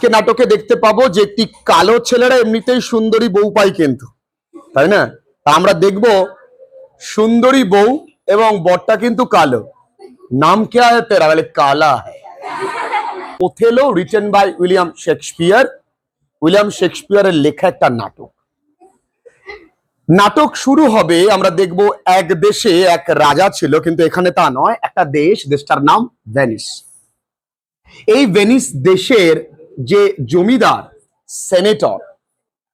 আজকে নাটকে দেখতে পাবো যে একটি কালো ছেলেরা এমনিতেই সুন্দরী বউ পায় কিন্তু, তাই না? আমরা দেখব সুন্দরী বউ এবং বরটা কিন্তু কালো। নাম क्या है तेरा? বলে কালা है। Othello written by William Shakespeare. William শেক্সপিয়ারের লেখা একটা নাটক। নাটক শুরু হবে, আমরা দেখব এক দেশে এক রাজা ছিল, কিন্তু এখানে তা নয়, একটা দেশটার নাম ভেনিস। এই ভেনিস দেশের যে জমিদার, সেনেটর,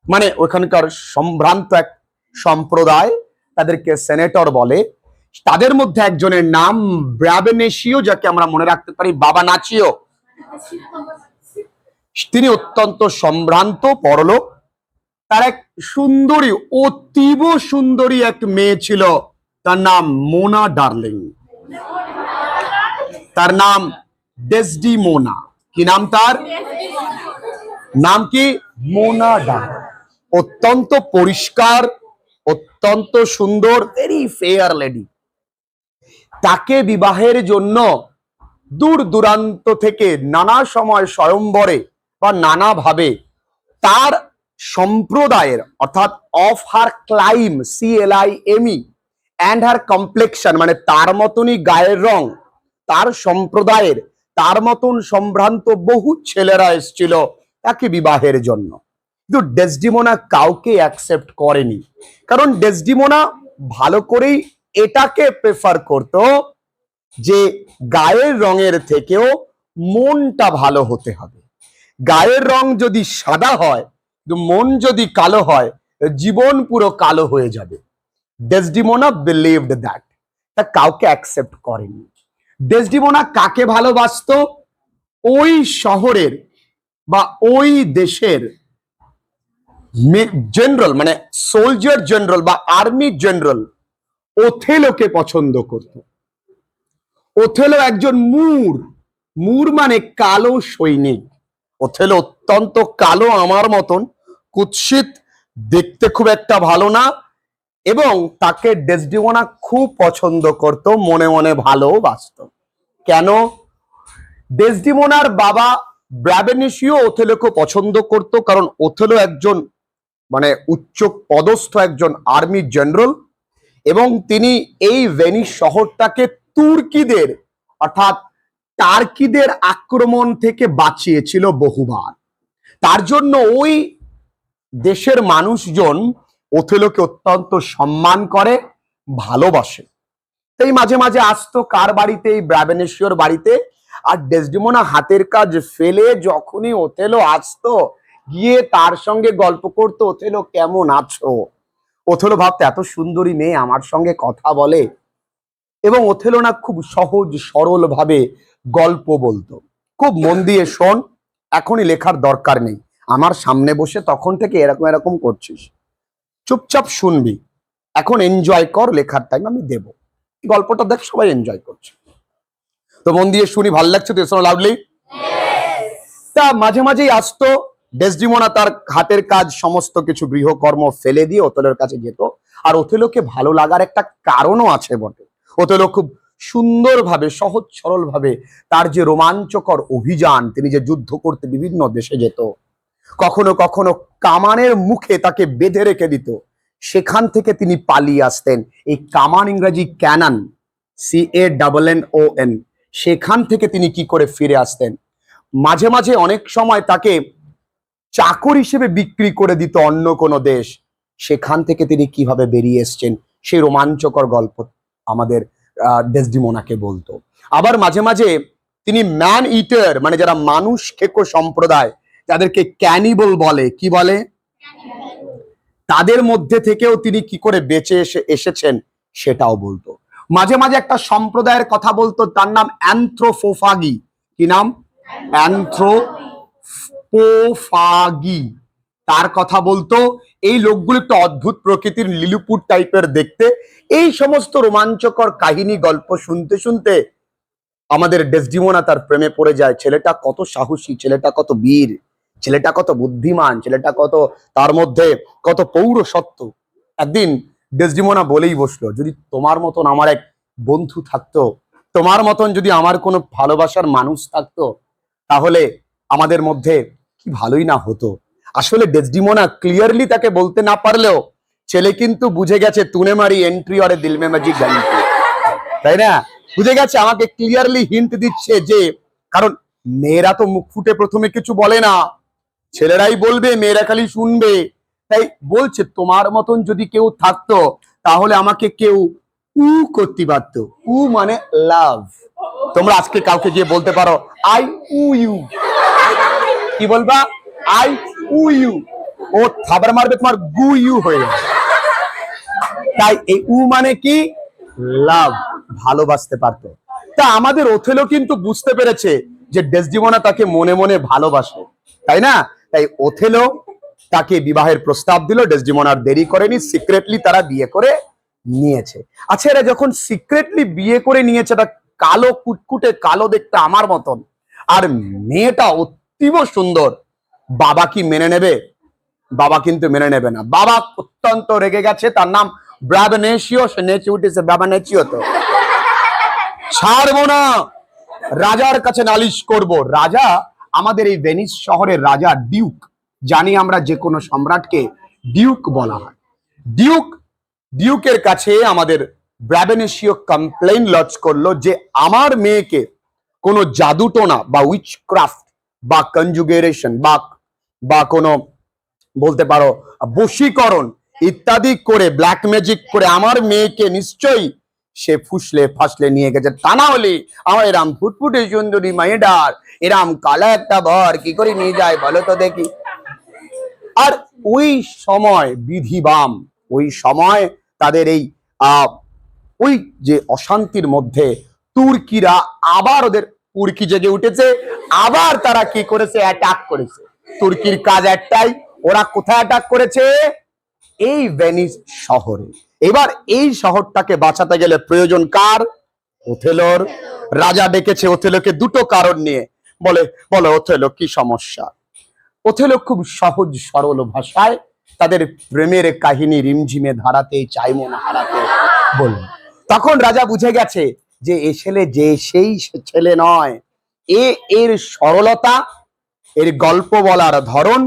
মানে ওখানকার সম্ভ্রান্ত এক সম্প্রদায়, তাদেরকে সেনেটর বলে। তাদের মধ্যে একজনের নাম ব্রাবেনেশিও, যাকে আমরা মনে রাখতে পারি বাবা নাচিও। তিনি অত্যন্ত সম্ভ্রান্ত বড়লোক। তার এক সুন্দরী, অতীব সুন্দরী এক মেয়ে ছিল, তার নাম মোনা ডার্লিং। তার নাম ডেসডিমোনা। কি নাম তার? নাম কি? মোনা ডার্লিং। অত্যন্ত পরিষ্কার, অত্যন্ত সুন্দর, ভেরি ফেয়ার লেডি। তাকে বিবাহের জন্য দূর দূরান্ত থেকে নানা সময় স্বয়ম্বরে বা নানাভাবে তার সম্প্রদায়ের, অর্থাৎ of her claim, CLIME, and her complexion, মানে তার মতনই গায়ের রং, তার সম্প্রদায়ের, তার মতন সম্ভ্রান্ত বহু ছেলেরা এসেছিল তাকে বিবাহের জন্য। কিন্তু ডেসডিমোনা কাউকে অ্যাকসেপ্ট করেনি, কারণ ডেসডিমোনা ভালো করেই এটাকে প্রেফার করত যে গায়ের রঙের থেকেও মনটা ভালো হতে হবে। গায়ের রং যদি সাদা হয়, মন যদি কালো হয়, জীবন পুরো কালো হয়ে যাবে। Desdemona believed that. তা কাউকে অ্যাকসেপ্ট করেনি। ডেসডিমোনা কাকে ভালোবাসতো? ওই শহরের বা ওই দেশের জেনারেল, মানে সোলজার জেনারেল বা আর্মি জেনারেল ওথেলোকে পছন্দ করত। ওথেলো একজন মুর মানে কালো সৈনিক। ওথেলো অত্যন্ত কালো, আমার মতন কুৎসিত, দেখতে খুব একটা ভালো না, এবং তাকে ডেসডিমোনা খুব পছন্দ করত, মনে মনে ভালোবাসত। কেন? ডেসডিমোনার বাবা ব্রাবেনেশিও ওথেলোকে পছন্দ করত, কারণ ওথেলো একজন মানে উচ্চ পদস্থ একজন আর্মি জেনারেল, এবং তিনি এই ভেনিস শহরটাকে তুর্কিদের, অর্থাৎ টার্কিদের আক্রমণ থেকে বাঁচিয়েছিল বহুবার। তার জন্য ওই দেশের মানুষজন ওথেলোকে অত্যন্ত সম্মান করে, ভালোবাসে। তাই মাঝে মাঝে আসতো কার বাড়িতে? এই ব্রাবেনেশিওর বাড়িতে। আর ডেসডিমোনা হাতের কাজ ফেলে যখনই ওথেলো আসতো, গিয়ে তার সঙ্গে গল্প করতো, ওথেলো কেমন আছো? ওথেলো ভাবতো এত সুন্দরী মেয়ে আমার সঙ্গে কথা বলে। এবং ওথেলো না খুব সহজ সরল ভাবে গল্প বলতো। খুব মন দিয়ে শোন, এখনই লেখার দরকার নেই, আমার সামনে বসে তখন থেকে এরকম এরকম করছিস, চুপচাপ শুনবি, এখন এনজয় কর, লেখার টাইম আমি দেব, গল্পটা দেখ সবাই এনজয় করছে, তো মন দিয়ে শুনি, ভালো লাগছে তো? শোনো লাউডলি। তা মাঝে মাঝেই আসতো ডেসডিমোনা, তার হাতের কাজ সমস্ত কিছু গৃহকর্ম ফেলে দিয়ে ওথেলোর কাছে যেত। আর ওথেলোকে ভালো লাগার একটা কারণও আছে বটে। ওথেলো খুব সুন্দরভাবে, সহজ সরল ভাবে তার যে রোমাঞ্চকর অভিযান, তিনি যে যুদ্ধ করতে বিভিন্ন দেশে যেত, কখনো কখনো কামানের মুখে তাকে বেঁধে রেখে দিত, সেখান থেকে তিনি পালিয়ে আসতেন। এই কামান ইংরেজি ক্যানন, CANNON, সেখান থেকে তিনি কি করে ফিরে আসতেন। মাঝে মাঝে অনেক সময় তাকে চাকর হিসেবে বিক্রি করে দিত অন্য কোনো দেশ, সেখান থেকে তিনি কিভাবে বেরিয়ে এসছেন সেই রোমাঞ্চকর গল্প আমাদের ডেসডিমোনাকে বলতো। আবার মাঝে মাঝে তিনি ম্যান ইটার, মানে যারা মানুষ খেকো সম্প্রদায়, যাদেরকে ক্যানিবল বলে, কি বলে, তাদের মধ্যে থেকেও তিনি কি করে বেঁচে এসেছেন সেটাও বলতো। মাঝে মাঝে একটা সম্প্রদায়ের কথা বলতো, তার নাম অ্যানথ্রোপোফাগি। কি নাম? অ্যানথ্রোপোফাগি। তার কথা বলতো। এই লোকগুলো একটু অদ্ভুত প্রকৃতির, লিলিপুট টাইপের দেখতে। এই সমস্ত রোমাঞ্চকর কাহিনী গল্প শুনতে শুনতে আমাদের ডেসডিমোনা তার প্রেমে পড়ে যায়। ছেলেটা কত সাহসী, ছেলেটা কত বীর, ছেলেটা কত বুদ্ধিমান, ছেলেটা কত, তার মধ্যে কত পৌরসত্ব। একদিন ডেসডিমোনা বলেই বসলো, যদি তোমার মতন আমার এক বন্ধু থাকতো, তোমার মতন যদি আমার কোনো ভালোবাসার মানুষ থাকতো, তাহলে আমাদের মধ্যে কি ভালোই না হতো। আসলে ডেসডিমোনা ক্লিয়ারলি তাকে বলতে না পারলেও ছেলে কিন্তু বুঝে গেছে তুনে মারি এন্ট্রি অরে দিল মে ম্যাজিক গান, তাই না? বুঝে গেছে, আমাকে ক্লিয়ারলি হিন্ট দিচ্ছে যে, কারণ মেয়েরা তো মুখ ফুটে প্রথমে কিছু বলে না, ছেলেরাই বলবে, মেয়েরা খালি শুনবে। তাই বলছে তোমার মতন যদি কেউ থাকতো তাহলে আমাকে কেউ উ করতে পারতো। উ মানে লাভ। তোমরা আজকে কাউকে গিয়ে বলতে পারো আই উ ইউ, কি বলবা? I uh you. ও থাবার মারবে, তোমার গু ইউ হয়ে যাবে। তাই এই উ মানে কি? লাভ, ভালোবাসতে পারতো। তা আমাদের ওথেলো কিন্তু বুঝতে পেরেছে যে ডেসডিমোনা তাকে মনে মনে ভালোবাসে, তাই না? তাই ওথেলো তাকে বিবাহের প্রস্তাব দিল। ডেসডিমোনার দেরি করেনি, সিক্রেটলি তারা বিয়ে করে নিয়েছে। আচ্ছা, এরা যখন সিক্রেটলি বিয়ে করে নিয়েছে, এটা কালো কুটকুটে, কালো দেখতে আমার মতন, আর মেয়েটা অতীব সুন্দর, বাবা কি মেনে নেবে? বাবা কিন্তু মেনে নেবে না। বাবা অত্যন্ত রেগে গেছে। তার নাম ব্রাবনেশিও, সে নেচে উঠেছে ব্রাবনেশিও, তো ছাড়বো না, রাজার কাছে নালিশ করব। রাজা আমাদের এই ভেনিস শহরের রাজা, ডিউক। জানি আমরা যে কোনো সম্রাটকে ডিউক বলা হয়। ডিউক, ডিউকের কাছে আমাদের ব্রাবনেশিও কমপ্লেইন লজ করলো যে আমার মেয়েকে কোনো জাদুটোনা বা উইচক্রাফট বা কনজুগেশন বা কোনো বলতে পারো বশীকরণ ইত্যাদি করে, ব্ল্যাক ম্যাজিক করে আমার মেয়েকে নিশ্চয়ই সে ফুসলে ফাসলে নিয়ে গেছে। তা না হলে আমার এরাম ফুটফুটে সুন্দরী মেয়েটার এরাম কালা একটা বর কি করে নিয়ে যায় বলো তো দেখি। আর ওই সময় বিধিবাম, ওই সময় তাদের এই ওই যে অশান্তির মধ্যে তুর্কিরা আবার, ওদের তুর্কি জেগে উঠেছে, আবার তারা কি করেছে? অ্যাটাক করেছে। তুর্কির কাজ একটাই, ওরা কোথায় অ্যাটাক করেছে? এই ভেনিস শহরে। এবার এই শহরটাকে বাঁচাতে গেলে প্রয়োজন কার? ওথেলোর। রাজা ডেকেছে ওথেলোকে দুটো কারণ নিয়ে। বলে ওথেলো কি সমস্যা? ওথেলো খুব সহজ সরল ভাষায় তাদের প্রেমের কাহিনী রিমঝিমে ধারাতে, চাইমো না হারাতে বলল। তখন রাজা বুঝে গেছে যে এ ছেলে যে সেই ছেলে নয়। এর সরলতা, এর গল্প বলার ধরন,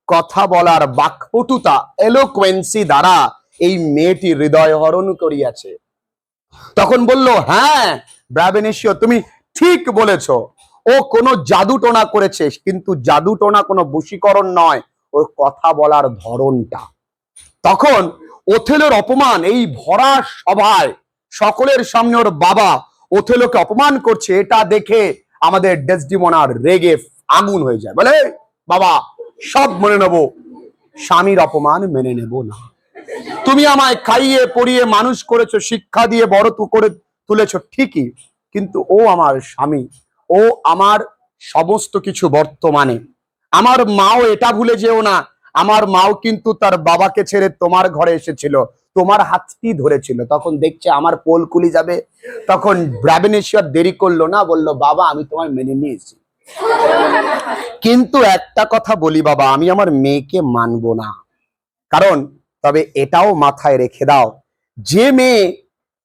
কথা বলার বাকপটুতা, এলোকোয়েন্সি দ্বারা এই মেয়েটি হৃদয় হরণ করিয়াছে। তখন বলল, হ্যাঁ ব্রাবনেশিও, তুমি ঠিক বলেছ, ও কোনো জাদু টোনা করেছে, কিন্তু জাদু টোনা কোনো বশীকরণ নয়, ওর কথা বলার ধরনটা। তখন ওথেলোর অপমান, এই ভরা সভায় সকলের সামনে ওর বাবা ওথেলোকে অপমান করছে, এটা দেখে আমাদের ডেসডিমোনার রেগে আগুন হয়ে যায়। বলে, বাবা সব মেনে নেবো, স্বামীর অপমান মেনে নেব না। তুমি আমায় খাইয়ে পড়িয়ে মানুষ করেছো, শিক্ষা দিয়ে বড় করে তুলেছো ঠিকই, কিন্তু ও আমার স্বামী, ও আমার সমস্ত কিছু বর্তমানে। আমার মাও এটা ভুলে যেও না, আমার মাও কিন্তু তার বাবাকে ছেড়ে তোমার ঘরে এসেছিল, তোমার হাতটি ধরেছিল, তখন দেখছে আমার পোল কুলি যাবে। তখন ব্রাবনেশিও দেরি করলো না, বলল, বাবা আমি তোমায় মেনে নিয়েছি, কিন্তু একটা কথা বলি বাবা, আমি আমার মেয়েকে মানবো না। কারণ তবে এটাও মাথায় রেখে দাও, যে মেয়ে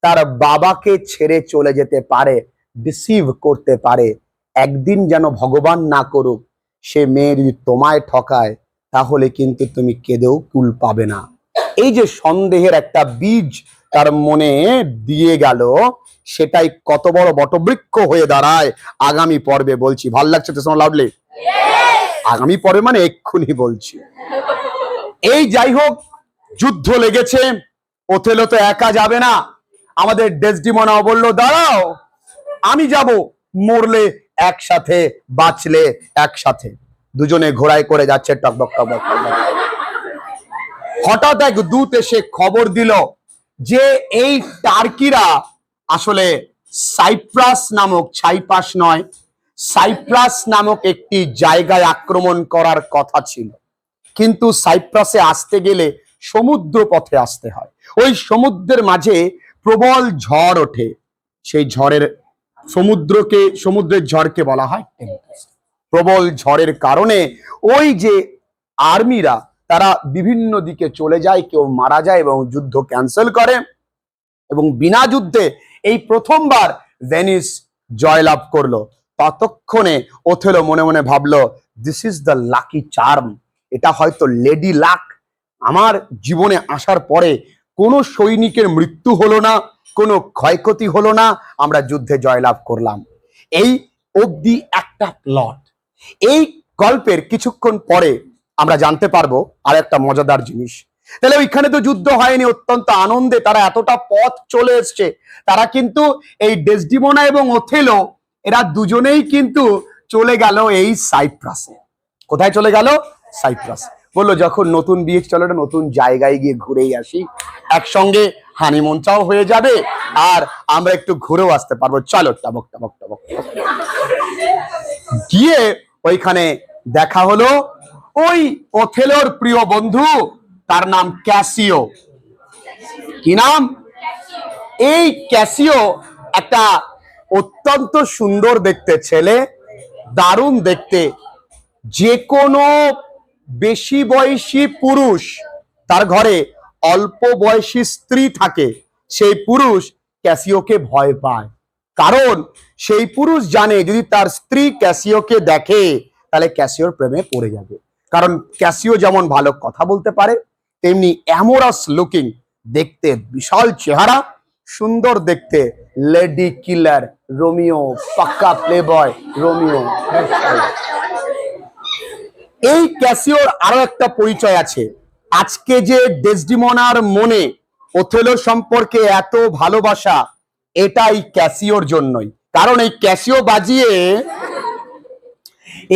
তার বাবাকে ছেড়ে চলে যেতে পারে, ডিসিভ করতে পারে, একদিন যেন ভগবান না করুক সে মেয়ে যদি তোমায় ঠকায়, তাহলে কিন্তু তুমি কেঁদেও কুল পাবে না। এই যে সন্দেহের একটা বীজ তার মনে দিয়ে গেল, সেটাই কত বড় বটবৃক্ষ হয়ে দাঁড়ায় আগামী পর্বে বলছি। ভাল লাগছে তো শোনা লাউডলি? আগামী পর্বে মানে এক্ষুনি বলছি। এই যাই হোক, যুদ্ধ লেগেছে। ওথেলো তো একা যাবে না, আমাদের ডেসডিমোনাও বলল, দাঁড়াও আমি যাব, মরলে একসাথে, বাঁচলে একসাথে। দুজনে ঘোড়ায় করে যাচ্ছে, টকবক টকবক টকবক। হঠাৎ এক দূত এসে খবর দিল যে এই টার্কিরা আসলে সাইপ্রাস নামক, ছাইপাস নয়, সাইপ্রাস নামক একটি জায়গায় আক্রমণ করার কথা ছিল, কিন্তু সাইপ্রাসে আসতে গেলে সমুদ্র পথে আসতে হয়। ওই সমুদ্রের মাঝে প্রবল ঝড় ওঠে, সেই সমুদ্রের ঝড়কে বলা হয় টেম্পেস্ট। প্রবল ঝড়ের কারণে ওই যে আর্মিরা তারা বিভিন্ন দিকে চলে যায়, কেউ মারা যায় এবং যুদ্ধ ক্যান্সেল করে, এবং বিনা যুদ্ধে এই প্রথমবার ভেনিস জয়লাভ করলো। ততক্ষণে ওথেলো মনে মনে ভাবলো, this is the lucky charm, এটা হয়তো লেডি লাক। আমার জীবনে আসার পরে কোনো সৈনিকের মৃত্যু হলো না, কোনো ক্ষয়ক্ষতি হলো না, আমরা যুদ্ধে জয়লাভ করলাম। এই অবধি একটা প্লট। এই গল্পের কিছুক্ষণ পরে আমরা জানতে পারবো আর একটা মজাদার জিনিস। তাহলে ওইখানে তো যুদ্ধ হয়নি, অত্যন্ত আনন্দে তারা এতটা পথ চলে এসছে। তারা কিন্তু এই ডেসডিমোনা এবং ওথেলো এরা দুজনেই কিন্তু চলে গেল এই সাইপ্রাসে। কোথায় চলে গেল? সাইপ্রাস। বললো যখন নতুন বিয়ে, চলো নতুন জায়গায় গিয়ে ঘুরেই আসি, একসঙ্গে হানিমুনটাও হয়ে যাবে আর আমরা একটু ঘুরেও আসতে পারবো। চলো টবক টবক টবক গিয়ে ওইখানে দেখা হলো ওই ওথেলোর প্রিয় বন্ধু, তার নাম ক্যাসিও। কি নাম? এই ক্যাসিও একটা অত্যন্ত সুন্দর দেখতে ছেলে, দারুণ দেখতে। যে কোনো বেশি বয়সী পুরুষ, তার ঘরে অল্প বয়সী স্ত্রী থাকে, সেই পুরুষ ক্যাসিওকে ভয় পায়। কারণ সেই পুরুষ জানে যদি তার স্ত্রী ক্যাসিওকে দেখে তাহলে ক্যাসিওর প্রেমে পড়ে যাবে। কারণ ক্যাসিও যেমন ভালো কথা বলতে পারে, তেমনি অ্যামোরাস লুকিং, দেখতে বিশাল চেহারা, সুন্দর দেখতে, লেডি কিলার রোমিও, পাক্কা প্লে বয় রোমিও। এই ক্যাসিওর আরো একটা পরিচয় আছে। আজকে যে ডেসডিমোনার মনে ওথেলো সম্পর্কে এত ভালোবাসা, এটাই ক্যাসিওর জন্যই। কারণ এই ক্যাসিও বাজিয়ে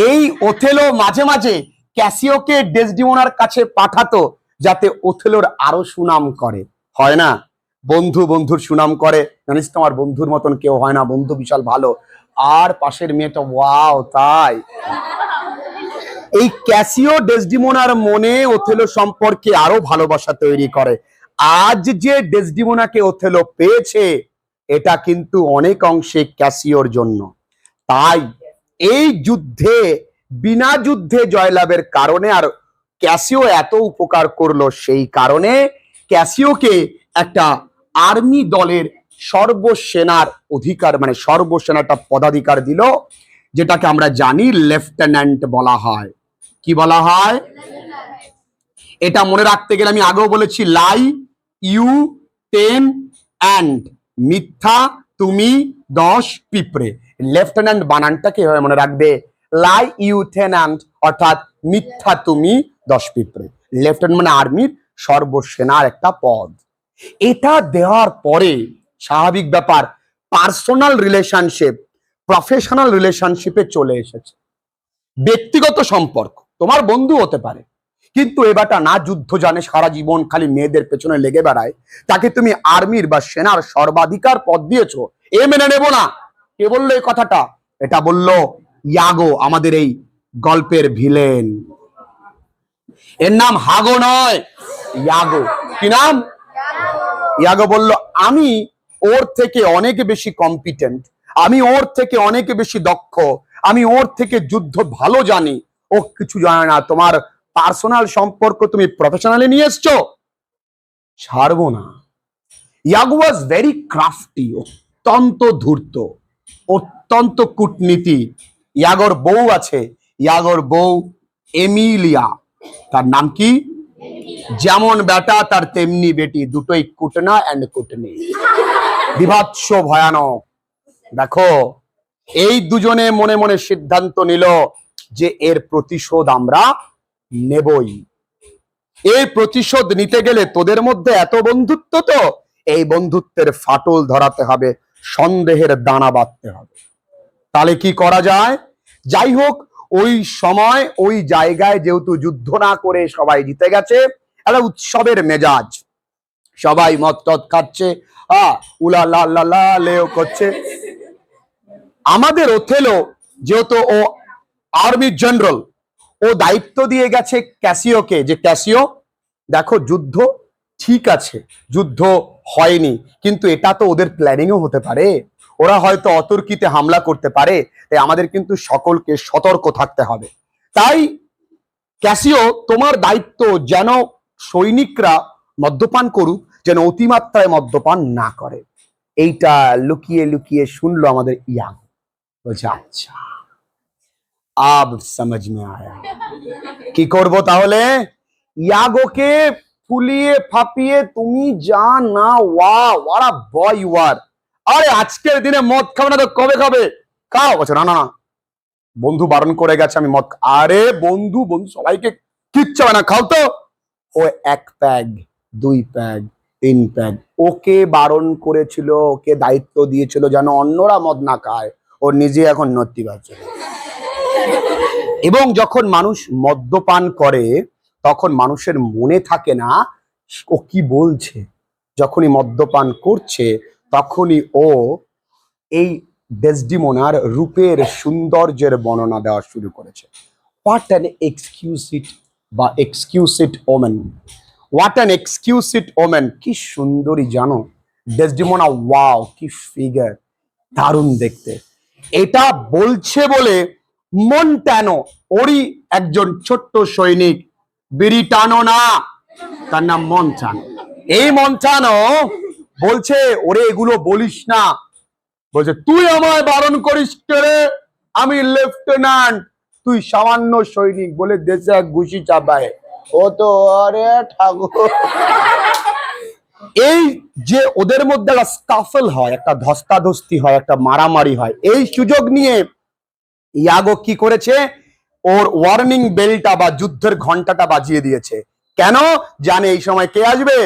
এই ওথেলো মাঝে মাঝে ক্যাসিওকে ডেসডিমোনার কাছে পাঠাতো, যাতে ওথেলোর আরো সুনাম করে। হয় না, বন্ধু বন্ধুর সুনাম করে, জানিস তো আমার বন্ধুর মতন কেউ হয় না, বন্ধু বিশাল ভালো, আর পাশের মেয়েটা ওয়াও, তাই এই ক্যাসিও ডেসডিমোনার মনে ওথেলো সম্পর্কে আরো ভালোবাসা তৈরি করে। আজ যে ডেসডিমোনাকে ওথেলো পেয়েছে, এটা কিন্তু অনেক অংশে ক্যাসিওর জন্য। তাই এই যুদ্ধে, বিনা যুদ্ধে জয়লাভের কারণে, আর ক্যাসিও এত উপকার করলো সেই কারণে ক্যাসিওকে একটা আর্মি দলের সর্বসেনার অধিকার, মানে সর্বসেনাটা পদাধিকার দিল, যেটাকে আমরা জানি লেফটেন্যান্ট বলা হয়। কি বলা হয়? এটা মনে রাখতে গেলে আমি আগেও বলেছি, লাই ইউ 10 অ্যান্ড মিথ্যা তুমি 10 পিঁপড়ে। লেফটেন্যান্ট বানানটা কিভাবে মনে রাখবে? লাই ইউটেন্যান্ট, অর্থাৎ মিথ্যা তুমি 10 পিঁপড়ে। লেফটেন্যান্ট মানে আর্মির সর্বসেনার একটা পদ। এটা দেওয়ার পরে স্বাভাবিক ব্যাপার, পার্সোনাল রিলেশনশিপ প্রফেশনাল রিলেশনশিপে চলে এসেছে। ব্যক্তিগত সম্পর্ক, তোমার বন্ধু হতে পারে, কিন্তু এবারটা না যুদ্ধ জানে, সারা জীবন খালি মেয়েদের পেছনে লেগে বেড়ায়, তাকে তুমি আর্মির বা সেনার সর্বাধিকার পদ দিয়েছো, এ মেনে নেব না। কে বললো এই কথাটা? এটা বললো ইয়াগো, আমাদের এই গল্পের ভিলেন। এর নাম হাগো নয়, ইয়াগো। কি নাম? ইয়াগো বলল, আমি ওর থেকে অনেক বেশি কম্পিটেন্ট, আমি ওর থেকে অনেক বেশি দক্ষ, আমি ওর থেকে যুদ্ধ ভালো জানি, ও কিছু জানে না। তোমার পার্সোনাল সম্পর্ক তুমি প্রফেশনালি নিয়ে এসছো, ছাড়বো না। ইয়াগো ওয়াজ ভেরি ক্রাফটি, অত্যন্ত ধূর্ত, অত্যন্ত কূটনীতি। ইয়াগোর বউ আছে, ইয়াগোর বউ এমিলিয়া। তার নাম কি? যেমন বেটা তার তেমনি বেটি, দুটোই কুটনা এন্ড কুটনি, বিভৎস ভয়ানক। দেখো, এই দুজনে মনে মনে সিদ্ধান্ত নিল যে এর প্রতিশোধ আমরা নেবই। এই প্রতিশোধ নিতে গেলে তোদের মধ্যে এত বন্ধুত্ব, তো এই বন্ধুত্বের ফাটল ধরাতে হবে, সন্দেহের দানা বাঁধতে হবে। তাহলে কি করা যায়? যাই হোক, ওই সময় ওই জায়গায় যেহেতু যুদ্ধ না করে সবাই জিতে গেছে, একটা উৎসবের মেজাজ, সবাই মদ টদ খাচ্ছে, উলা লা লা লা লেও করছে। আমাদের ওথেলো যেহেতু ও আর্মি জেনারেল, ও দায়িত্ব দিয়ে গেছে ক্যাসিওকে, যে ক্যাসিও দেখো, যুদ্ধ ঠিক আছে, যুদ্ধ হয়নি, কিন্তু এটা তো ওদের প্ল্যানিংও হতে পারে, ওরা হয়তো অতর্কিতে হামলা করতে পারে, তাই আমাদের কিন্তু সকলকে সতর্ক থাকতে হবে। তাই ক্যাসিও, তোমার দায়িত্ব যেন সৈনিকরা মদ্যপান করুক, যেন অতিমাত্রায় মদ্যপান না করে। এইটা লুকিয়ে লুকিয়ে শুনলো আমাদের ইয়াং, বলছে আচ্ছা। আব সমঝ মে আয়া। কি করব তাহলে? ইয়াগোকে ফুলিয়ে ফাপিয়ে তুমি যা না, ওয়াট আ বয় ইউ আর। আরে আজকের দিনে মদ খাবে না তো কবে খাবে? খাও। বলছে না না না, বন্ধু বারণ করে গেছে আমি মদ। আরে বন্ধু বন্ধু সবাইকে কিচ্ছু হবে না, খাও তো। ও 1 প্যাগ 2 প্যাগ 3 প্যাগ, ওকে বারণ করেছিল, ওকে দায়িত্ব দিয়েছিল যেন অন্যরা মদ না খায়, ও নিজে এখন নতি পাচ্ছে। এবং যখন মানুষ মদ্যপান করে তখন মানুষের মনে থাকে না ও কি বলছে। যখনই মদ্যপান করছে তখনই ও এই ডেসডিমোনার রূপের সৌন্দর্যের বর্ণনা দেওয়া শুরু করেছে। হোয়াট অ্যান এক্সকিউসিট বা এক্সকিউসিট ওমেন, হোয়াট অ্যান এক্সকিউসিট ওমেন। কি সুন্দরী জানো ডেসডিমোনা, ওয়াও কি ফিগার, দারুণ দেখতে। এটা বলছে বলে মন্টানো, ওরই একজন ছোট্ট সৈনিক, বিরিটানো না, তার নাম মন্টানো। এই মন্টানো বলছে ওরে এগুলো বলিস না। বলছে তুই আমায় বারণ করিস রে, আমি লেফটেন্যান্ট, তুই সামান্য সৈনিক বলে দেশে এক ঘুষি চাপায়। ও তো আরে ঠাকুর। এই যে ওদের মধ্যে একটা স্কাফল হয়, একটা ধস্তাধস্তি হয়, একটা মারামারি হয়, এই সুযোগ নিয়ে ইয়াগো কি করেছে, ওর ওয়ার্নিং বেলটা বা যুদ্ধের ঘন্টাটা বাজিয়ে দিয়েছে। কেন? জানে এই সময় কে আসবে,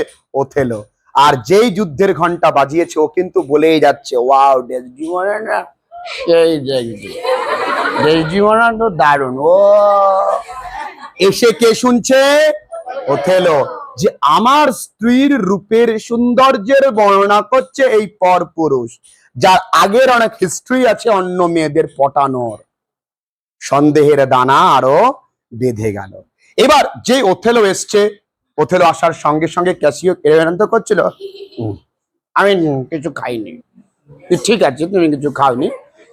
ওথেলো। আর যেই যুদ্ধের ঘন্টা বাজিয়েছে ও কিন্তু বলেই যাচ্ছে ওয়াও ডেসডিমোনা না সেই ডেসডিমোনা তো দারুণ। ও এসে কে শুনছে? ওথেলো। যে আমার স্ত্রীর রূপের সৌন্দর্যের বর্ণনা করছে এই পরপুরুষ, যার আগের অনেক হিস্ট্রি আছে অন্য মেয়েদের পটানোর। সন্দেহের দানা আরো বেঁধে গেল। এবার যে ওথেলো এসছে, ওথেলো আসার সঙ্গে সঙ্গে ক্যাসিও এরান্ত করছিল, আমি কিছু খাইনি। ঠিক আছে তুমি কিছু খাওনি,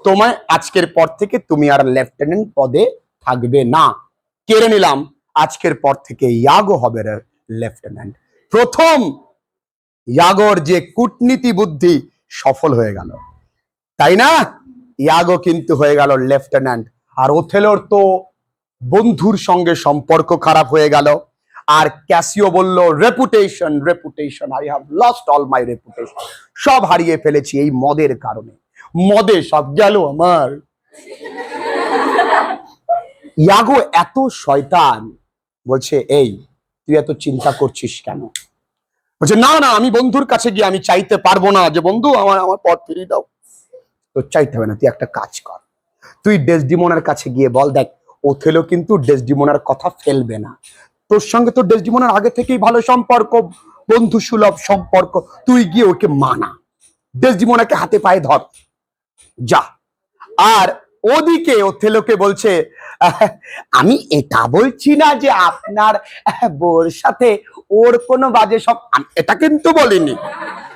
তোমায় আজকের পর থেকে তুমি আর লেফটেন্যান্ট পদে থাকবে না, কেড়ে নিলাম। আজকের পর থেকে ইয়াগো হবে লেফটেন্যান্ট। প্রথম ইয়াগোর যে কূটনীতি বুদ্ধি সফল হয়ে গেল, তাই না? ইয়াগো কিন্তু হয়ে গেল লেফটেন্যান্ট। আর ওথেলোর তো বন্ধুর সঙ্গে সম্পর্ক খারাপ হয়ে গেল। আর ক্যাসিও বলল reputation reputation, I have lost all my reputation, সব হারিয়ে ফেলেছি এই মদের কারণে, মদে সব গেল আমার। ইয়াগো এত শয়তান, বলছে এই তুই এত চিন্তা করছিস কেন? বলছে না না, আমি বন্ধুর কাছে গিয়ে আমি চাইতে পারবো না যে বন্ধু আমার আমার পথ ফিরিয়ে দাও। তো চাইতে হবে না, তুই একটা কাজ কর, তুই ডেসডিমোনার কাছে গিয়ে বল, দেখ ওথেলো কিন্তু ডেসডিমোনার কথা ফেলবে না, তোর সঙ্গে তো ডেসডিমোনার আগে থেকেই ভালো সম্পর্ক, বন্ধু সুলভ সম্পর্ক, তুই গিয়ে ওকে মানা, ডেসডিমোনাকে হাতে পায়ে ধর, যা। আর ওদিকে ওথেলোকে বলছে আমি এটা বলছি না যে আপনার বউর সাথে ওর কোনো বাজে সব, এটা কিন্তু বলিনি,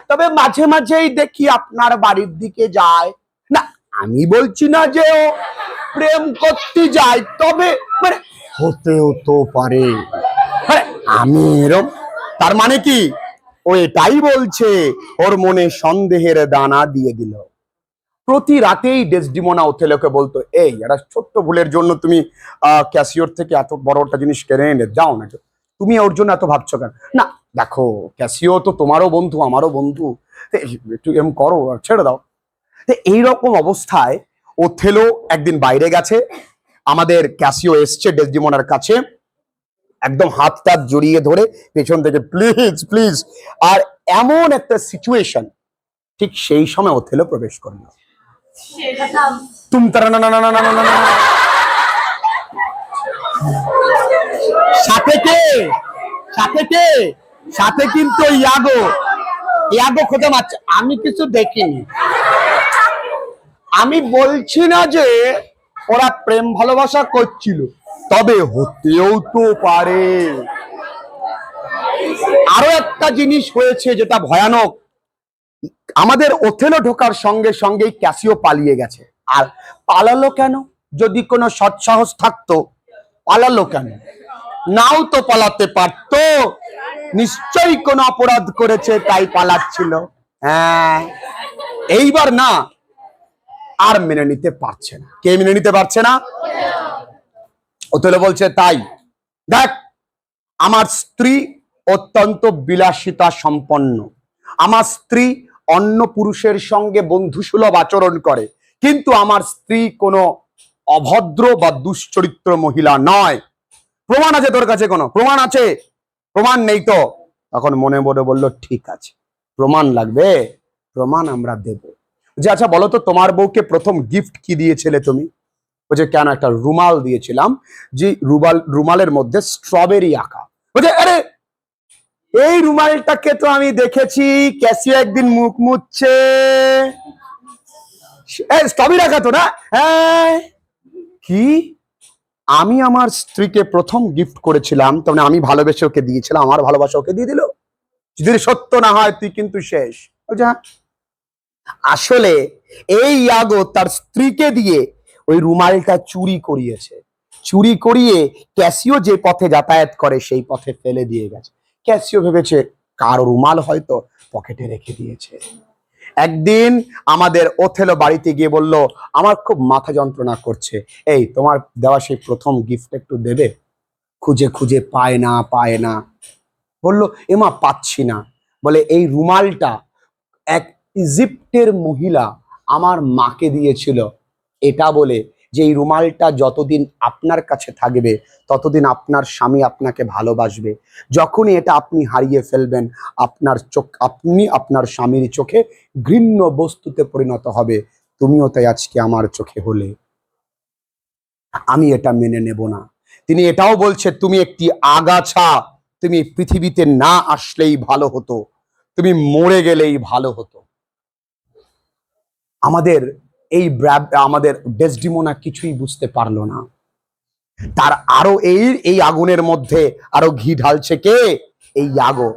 তবে মাঝে মাঝেই দেখি আপনার বাড়ির দিকে যায়। না আমি বলছি না যে ও প্রেম করতে যায়, তবে মানে হতেও তো পারে, মানে আমি এরম। তার মানে কি ও এটাই বলছে, ওর মনে সন্দেহের দানা দিয়ে দিল। প্রতি রাতেই ডেসডিমোনা ওথেলোকে বলতো এই একটা ছোট্ট ভুলের জন্য তুমি ক্যাসিওর থেকে এত বড় একটা জিনিস কেড়ে এনে যাও না, তুমি ওর জন্য এত ভাবছো কেন? না দেখো ক্যাসিও তো তোমারও বন্ধু আমারও বন্ধু, একটু এম করো, ছেড়ে দাও। এইরকম অবস্থায় ওথেলো একদিন বাইরে গেছে, আমাদের ক্যাসিও এসছে ডেসডিমোনার কাছে, একদম হাতটা জড়িয়ে ধরে পেছন থেকে প্লিজ প্লিজ। আর এমন একটা সিচুয়েশন, ঠিক সেই সময় ওথেলো প্রবেশ করলো। সাথে কে? সাথে কে? সাথে কিন্তু ইয়াগো। ইয়াগো খোঁজা মারছে, আমি কিছু দেখিনি। আমি বলছি না যে ওরা প্রেম ভালোবাসা করছিল, তবে হতেও তো পারে। আরো একটা জিনিস হয়েছে যেটা ভয়ানক, আমাদের ওথেলো ঢোকার সঙ্গে সঙ্গেই ক্যাসিও পালিয়ে গেছে। আর পালালো কেন? যদি কোনো সৎসাহস থাকতো পালালো কেন? নাও তো পালাতে পারতো, নিশ্চয়ই কোনো অপরাধ করেছে তাই পালাচ্ছিল। হ্যাঁ এইবার না আর মেনে নিতে পারছে না। কে মেনে নিতে পারছে না? ওথেলো বলছে তাই, দেখ আমার স্ত্রী অত্যন্ত বিলাসিতা সম্পন্ন, আমার স্ত্রী অন্য পুরুষের সঙ্গে বন্ধুসুলভ আচরণ করে, কিন্তু আমার স্ত্রী কোনো অভদ্র বা দুশ্চরিত্র মহিলা নয়। প্রমাণ আছে তোর কাছে? কোনো প্রমাণ আছে? প্রমাণ নেই তো। তখন মনে মনে বলল ঠিক আছে, প্রমাণ লাগবে, প্রমাণ আমরা দেব। যে আচ্ছা বলো তো, তোমার বউকে প্রথম গিফট কি দিয়েছিলে তুমি? বলছে কেন, একটা রুমাল দিয়েছিলাম, যে রুমালের মধ্যে স্ট্রবেরি আঁকা। বলছে আরে এই রুমালটাকে তো আমি দেখেছি ক্যাসিও একদিন মুখ মুছছে, স্ট্রবেরি আঁকা তো না? হ্যাঁ। কি, আমি আমার স্ত্রীকে প্রথম গিফট করেছিলাম, তার মানে আমি ভালোবেসে ওকে দিয়েছিলাম, আমার ভালোবাসা ওকে দিয়ে দিল? যদি সত্য না হয় তুই কিন্তু শেষ। বলছে হ্যাঁ। আসলে এই ইয়াগো তার স্ত্রীকে দিয়ে ওই রুমালটা চুরি করিয়েছে, চুরি করিয়ে ক্যাসিও যে পথে যাতায়াত করে সেই পথে ফেলে দিয়ে গেছে। ক্যাসিও ভেবেছে কারো রুমাল হয়তো পকেটে রেখে দিয়েছে। একদিন আমাদের ওথেলো বাড়িতে গিয়ে বলল আমার খুব মাথা যন্ত্রণা করছে, এই তোমার দেওয়া সেই প্রথম গিফট একটু দেবে? খুঁজে খুঁজে পায় না পায় না, বলল এমা পাচ্ছি না। বলে এই রুমালটা এক ইজিপ্টের মহিলা আমার মাকে দিয়েছিল, এটা বলে যে এই রুমালটা যতদিন আপনার কাছে থাকবে ততদিন আপনার স্বামী আপনাকে ভালোবাসবে, যখনই এটা আপনি হারিয়ে ফেলবেন আপনি আপনার স্বামীর চোখে ঘৃণ্য বস্তুতে পরিণত হবে। তুমিও তাই আজকে আমার চোখে হলে, আমি এটা মেনে নেব না। তিনি এটাও বলছে তুমি একটি আগাছা, তুমি পৃথিবীতে না আসলেই ভালো হতো, তুমি মরে গেলেই ভালো হতো। আমাদের ডেসডিমোনা কিছুই বুঝতে পারলো না। তার আরো এই আগুনের মধ্যে আরো ঘি ঢালছে কে? এই ইয়াগো।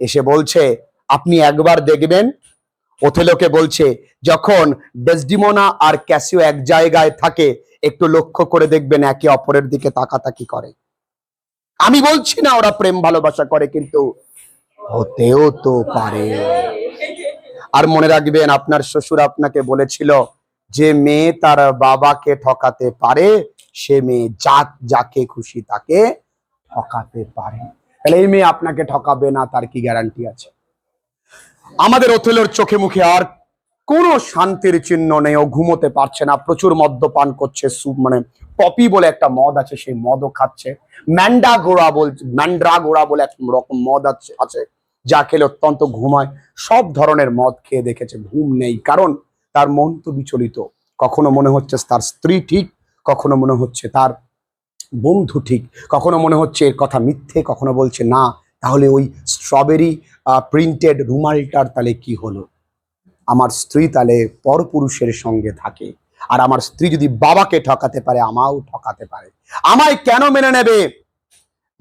এসে বলছে আপনি একবার দেখবেন। ওথেলোকে বলছে যখন ডেসডিমোনা আর ক্যাসিও এক জায়গায় থাকে একটু লক্ষ্য করে দেখবেন একে অপরের দিকে তাকাতাকি করে। আমি বলছি না ওরা প্রেম ভালোবাসা করে, কিন্তু হতেও তো পারে। আর মনে রাখবেন আপনার শ্বশুর আপনাকে বলেছিল যে মেয়ে তার বাবাকে ঠকাতে পারে, সে মেয়ে যাকে খুশি তাকে ঠকাতে পারে। তাহলে এই মেয়ে আপনাকে ঠকাবে না তার কি গ্যারান্টি আছে? আমাদের ওথেলোর চোখে মুখে আর কোনো শান্তির চিহ্ন নেই, ও ঘুমোতে পারছে না, প্রচুর মদ্যপান করছে, মানে পপি বলে একটা মদ আছে সেই মদও খাচ্ছে, ম্যান্ড্রাগোড়া বলে এক রকম মদ আছে যা খেলে অত্যন্ত ঘুমায়। সব ধরনের মদ খেয়ে দেখেছে, ঘুম নেই, কারণ তার মন তো বিচলিত। কখনো মনে হচ্ছে তার স্ত্রী ঠিক, কখনো মনে হচ্ছে তার বন্ধু ঠিক, কখনো মনে হচ্ছে এর কথা মিথ্যে, কখনো বলছে না তাহলে ওই স্ট্রবেরি প্রিন্টেড রুমালটার তাহলে কি হলো? আমার স্ত্রী তাহলে পরপুরুষের সঙ্গে থাকে, আর আমার স্ত্রী যদি বাবাকে ঠকাতে পারে আমাও ঠকাতে পারে, আমায় কেন মেনে নেবে?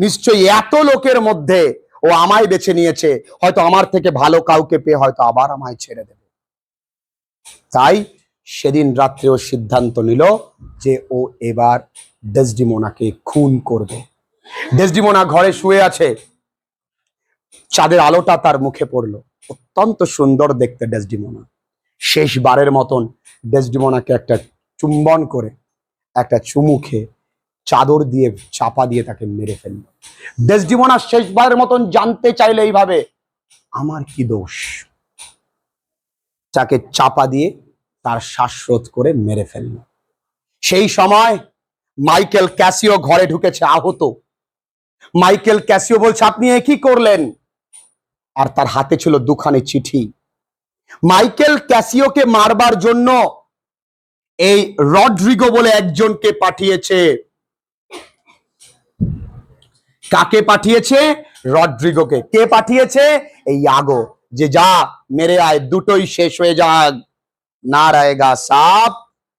নিশ্চয়ই এত লোকের মধ্যে ও আমায় বেছে নিয়েছে, হয়তো আমার থেকে ভালো কাউকে পেয়ে হয়তো আবার আমায় ছেড়ে দেবে। তাই সেদিন রাত্রে ও সিদ্ধান্ত নিল যে ও এবার ডেসডিমোনাকে খুন করবে। ডেসডিমোনা ঘরে শুয়ে আছে, চাঁদের আলোটা তার মুখে পড়লো, অত্যন্ত সুন্দর দেখতে ডেসডিমোনা। শেষবারের মতন ডেসডিমোনাকে একটা চুম্বন করে একটা চুমু খেয়ে চাদর দিয়ে চাপা দিয়ে তাকে মেরে ফেলল। ডেসডিমোনা শেষবারের মতন জানতে চাইলে এইভাবে আমার কি দোষ, তাকে চাপা দিয়ে তার শ্বাসরোধ করে মেরে ফেলল। সেই সময় মাইকেল ক্যাসিও ঘরে ঢুকেছে আহত। মাইকেল ক্যাসিও বলছে আপনি এ কি করলেন? আর তার হাতে ছিল দুখানি চিঠি। মাইকেল ক্যাসিওকে মারবার জন্য এই রড্রিগো বলে একজনকে পাঠিয়েছে। কাকে পাঠিয়েছে? রড্রিগোকে। কে পাঠিয়েছে? এই ইয়াগো, যে যা মেরে আয়, দুটোই শেষ হয়ে যাক, না রায়গা সাপ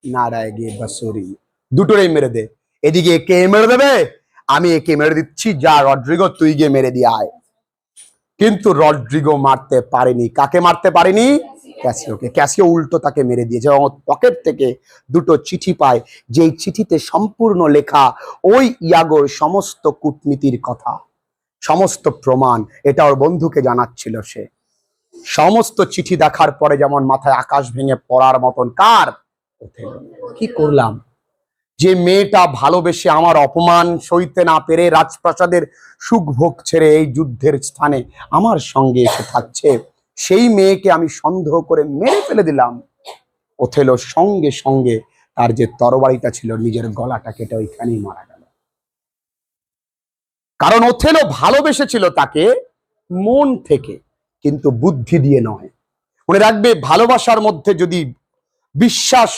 না রায়গে বাসুরি, দুটোই মেরে দে। এদিকে কে মেরে দেবে? আমি একে মেরে দিচ্ছি, যা রড্রিগো তুই গিয়ে মেরে দিয়ে আয়। কিন্তু রড্রিগো মারতে পারেনি। কাকে মারতে পারেনি? ক্যাসিওকে। ক্যাসিও উল্টো তাকে মেরে দিয়েছে এবং পকেট থেকে দুটো চিঠি পায়, যেই চিঠিতে সম্পূর্ণ লেখা ওই ইয়াগোর সমস্ত কূটনীতির কথা, সমস্ত প্রমাণ। এটা ওর বন্ধুকে জানাচ্ছিল সে। সমস্ত চিঠি দেখার পরে যেমন মাথায় আকাশ ভেঙে পড়ার মতন, কার? কি করলাম? যে মেয়েটা ভালোবেসে আমার অপমান সইতে না পেরে রাজপ্রাসাদের সুখ ভোগ ছেড়ে এই যুদ্ধের স্থানে আমার সঙ্গে এসে থাকছে, সেই মেয়েকে আমি সন্দেহ করে মেরে ফেলে দিলাম। ওথেলো সঙ্গে সঙ্গে তার যে তরবারিটা ছিল নিজের গলাটা কেটে ওইখানেই মারা গেল। কারণ ওথেলো ভালোবেসেছিল তাকে মন থেকে, কিন্তু বুদ্ধি দিয়ে নয়। মনে রাখবে, ভালোবাসার মধ্যে যদি বিশ্বাস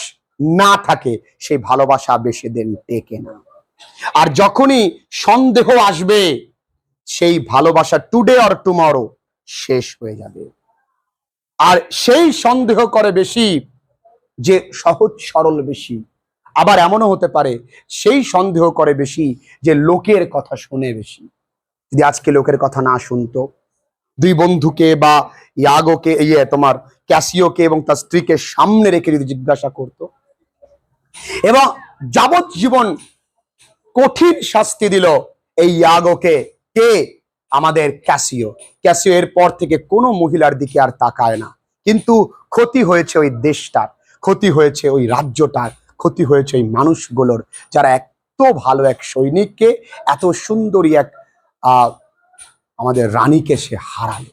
না থাকে সেই ভালোবাসা বেশি দিন টেকে না। আর যখনই সন্দেহ আসবে সেই ভালোবাসা টুডে অর টুমরো শেষ হয়ে যাবে। আর সেই সন্দেহ করে বেশি যে সহজ সরল বেশি, আবার এমনও হতে পারে সেই সন্দেহ করে বেশি যে লোকের কথা শুনে বেশি। যদি আজকে লোকের কথা না শুনতো, দুই বন্ধুকে বা ইয়াগোকে তোমার ক্যাসিওকে এবং তার স্ত্রীকে সামনে রেখে যদি জিজ্ঞাসা করত, এবং যাবজ্জীবন কঠিন শাস্তি দিল এই ইয়াগোকে, কে? আমাদের ক্যাসিও। ক্যাসিও এর পর থেকে কোনো মহিলার দিকে আর তাকায় না। কিন্তু ক্ষতি হয়েছে ওই দেশটার, ক্ষতি হয়েছে ওই রাজ্যটার, ক্ষতি হয়েছে ওই মানুষগুলোর, যারা এত ভালো এক সৈনিককে, এত সুন্দরী এক আমাদের রানীকে সে হারালো,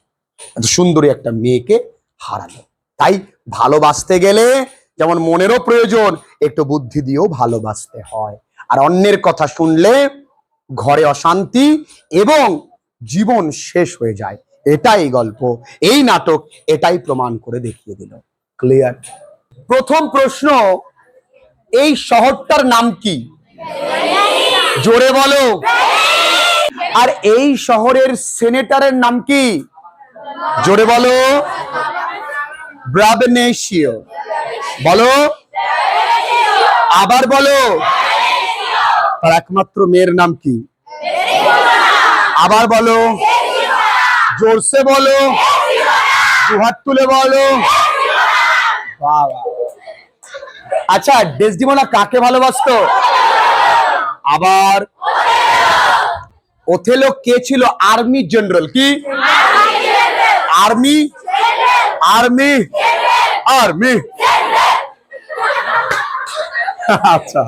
এত সুন্দরী একটা মেয়েকে হারালো। তাই ভালোবাসতে গেলে যেমন মনেরও প্রয়োজন, একটু বুদ্ধি দিয়েও ভালোবাসতে হয়। আর অন্যের কথা শুনলে ঘরে অশান্তি এবং জীবন শেষ হয়ে যায়। এটাই গল্প, এই নাটক এটাই প্রমাণ করে দেখিয়ে দিল। ক্লিয়ার? প্রথম প্রশ্ন, এই শহরটার নাম কি? জোরে বলো। আর এই শহরের সেনেটরের নাম কি? জোরে বলো। ব্রাবেনেশিও। বলো, আবার বলো। তার একমাত্র মেয়ের নাম কি? আবার বলো, জোরসে বলো, দুহাত তুলে বলো। আচ্ছা, ডেসডিমোনা কাকে ভালোবাসতো? আবার ওথেলো কে ছিল? Army general. কি? Army army army. আচ্ছা।